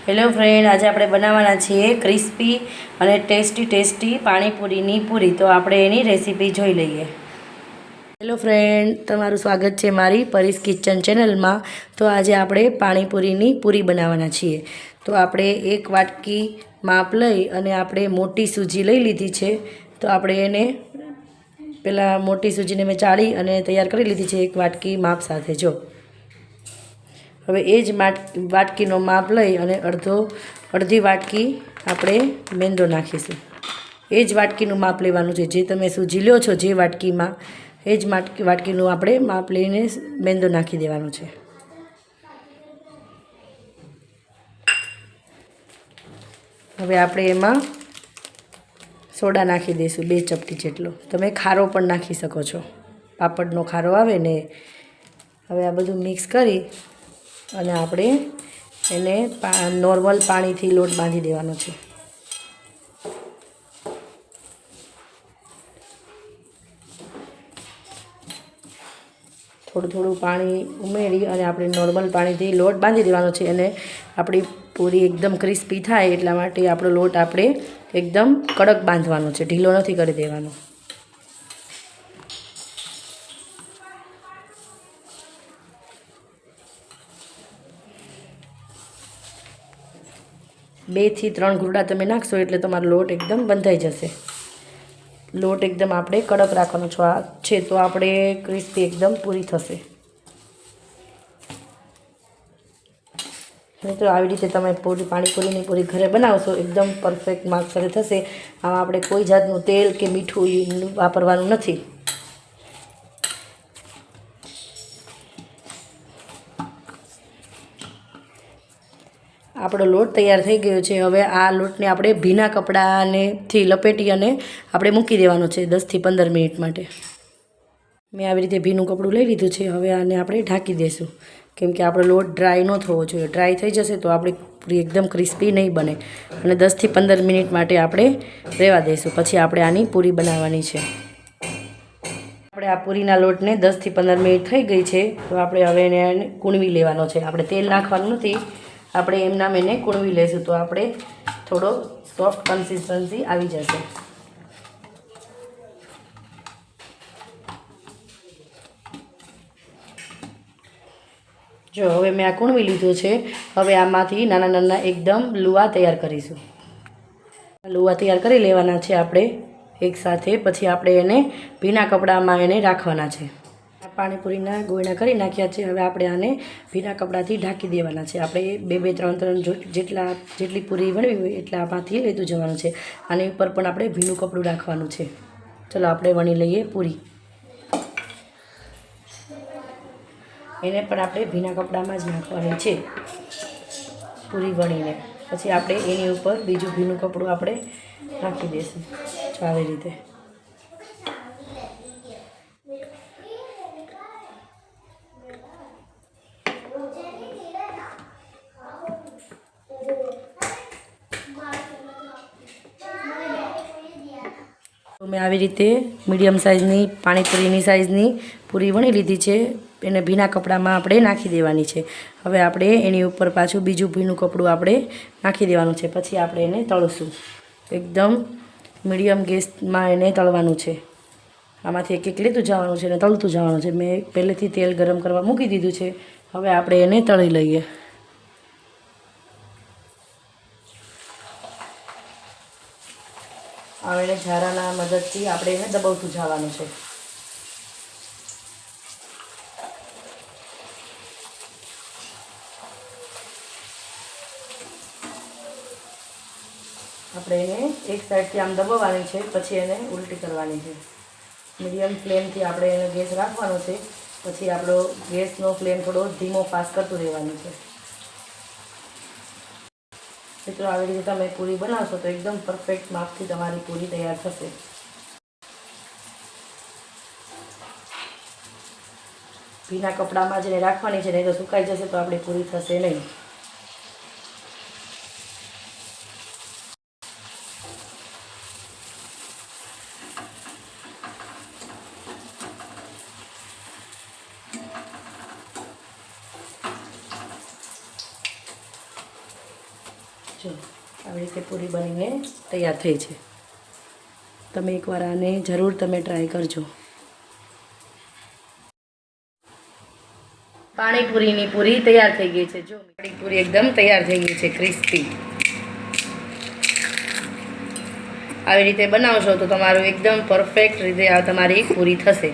Hello friend, આજે આપણે બનાવવાના છીએ ક્રિસ્પી અને ટેસ્ટી પાણીપુરીની પૂરી. તો આપણે એની રેસીપી જોઈ લઈએ. હેલો ફ્રેન્ડ, તમારું સ્વાગત છે મારી પરીસ કિચન ચેનલમાં. તો આજે આપણે પાણીપુરીની પૂરી બનાવવાના છીએ. તો આપણે એક વાટકી માપ લઈ અને આપણે મોટી સૂજી લઈ લીધી છે. તો આપણે એને પહેલાં મોટી સૂજીને મેં ચાળી અને તૈયાર કરી લીધી છે એક વાટકી માપ સાથે. જો હવે એ જ વાટકીનો માપ લઈ અને અડધી વાટકી આપણે મેંદો નાખીશું. એ જ વાટકીનું માપ લેવાનું છે. જે તમે સૂજી લો છો જે વાટકીમાં, એ જ વાટકીનું આપણે માપ લઈને મેંદો નાખી દેવાનો છે. હવે આપણે એમાં સોડા નાખી દઈશું 2 ચપટી જેટલો. તમે ખારો પણ નાખી શકો છો, પાપડનો ખારો આવે ને. હવે આ બધું મિક્સ કરી અને આપણે એને નોર્મલ પાણીથી લોટ બાંધી દેવાનો છે. થોડું પાણી ઉમેરી અને આપણે નોર્મલ પાણીથી લોટ બાંધી દેવાનો છે. અને આપણી પૂરી એકદમ ક્રિસ્પી થાય એટલા માટે આપણો લોટ આપણે એકદમ કડક બાંધવાનો છે, ઢીલો નથી કરી દેવાનો. બે થી 3 ઘૂંટડા તમે નાખશો એટલે તમારો લોટ એકદમ બંધાઈ જશે. લોટ એકદમ આપણે કડક રાખવાનો છે તો આપણે ક્રિસ્પી એકદમ પૂરી થશે. તો આવી રીતે તમે પાણીપુરીની પૂરી ઘરે બનાવશો એકદમ પરફેક્ટ માપ સાથે થશે. આમાં આપણે કોઈ જાતનું તેલ કે મીઠું વાપરવાનું નથી. આપણો લોટ તૈયાર થઈ ગયો છે. હવે આ લોટને આપણે ભીના કપડાથી લપેટી અને આપણે મૂકી દેવાનો છે 10 થી 15 મિનિટ માટે. મેં આવી રીતે ભીનું કપડું લઈ લીધું છે. હવે આને આપણે ઢાંકી દઈશું, કેમ કે આપણો લોટ ડ્રાય ન થવો જોઈએ. ડ્રાય થઈ જશે તો આપણી પૂરી એકદમ ક્રિસ્પી નહીં બને. અને 10 થી 15 મિનિટ માટે આપણે રહેવા દઈશું. પછી આપણે આની પૂરી બનાવવાની છે. આપણે આ પૂરીના લોટને 10 થી 15 મિનિટ થઈ ગઈ છે. તો આપણે હવે એને કૂણવી લેવાનો છે. આપણે તેલ નાખવાનું નથી, આપણે એમનામ એને કૂણવી લઈશું તો આપણે થોડો સોફ્ટ કન્સિસ્ટન્સી આવી જશે. જો હવે મેં આ કૂણવી લીધું છે. હવે આમાંથી નાના એકદમ લુવા તૈયાર કરીશું. લુવા તૈયાર કરી લેવાના છે આપણે એકસાથે. પછી આપણે એને ભીના કપડામાં એને રાખવાના છે. પાણીપુરીના ગોળા કરી નાખ્યા છે. હવે આપણે આને ભીના કપડાથી ઢાંકી દેવાના છે. આપણે 2-3 જેટલી પૂરી વણવી હોય એટલા આમાંથી લેતું જવાનું છે. આની ઉપર પણ આપણે ભીનું કપડું રાખવાનું છે. ચલો આપણે વણી લઈએ પૂરી. એને પણ આપણે ભીના કપડામાં જ નાખવાની છે પૂરી વણીને. પછી આપણે એની ઉપર બીજું ભીનું કપડું આપણે નાખી દઈશું આવી રીતે. મેં આવી રીતે મીડિયમ સાઇઝની પાણીપુરીની સાઇઝની પૂરી વણી લીધી છે. એને ભીના કપડામાં આપણે નાખી દેવાની છે. હવે આપણે એની ઉપર પાછું બીજું ભીનું કપડું આપણે નાખી દેવાનું છે. પછી આપણે એને તળશું. એકદમ મીડિયમ ગેસમાં એને તળવાનું છે. આમાંથી એક લેતું જવાનું છે અને તળતું જવાનું છે. મેં પહેલેથી તેલ ગરમ કરવા મૂકી દીધું છે. હવે આપણે એને તળી લઈએ. હવે એને ઝારાના મદદથી આપણે એને દબાવતું જવાનું છે. આપણે એને એક સાઈડથી આમ દબાવવાની છે, પછી એને ઉલટી કરવાની છે. મીડિયમ ફ્લેમથી આપણે એને ગેસ રાખવાનો છે. પછી આપણો ગેસનો ફ્લેમ થોડો ધીમો ફાસ્ટ કરતું રહેવાનું છે. મિત્રો આવી રીતે તમે પૂરી બનાવશો તો એકદમ પરફેક્ટ માપથી તમારી પૂરી તૈયાર થશે. ભીના કપડામાં જ એને રાખવાની છે, નહીં તો સુકાઈ જશે તો આપણી પૂરી થશે નહીં. જો આવી રીતે પૂરી બનીને તૈયાર થઈ છે. તમે એકવાર આને જરૂર તમે ટ્રાય કરજો. પાણીપુરીની પૂરી તૈયાર થઈ ગઈ છે. જો પાણીપુરી એકદમ તૈયાર થઈ ગઈ છે, ક્રિસ્પી. આવી રીતે બનાવશો તો તમારું એકદમ પરફેક્ટ રીતે આ તમારી પૂરી થશે.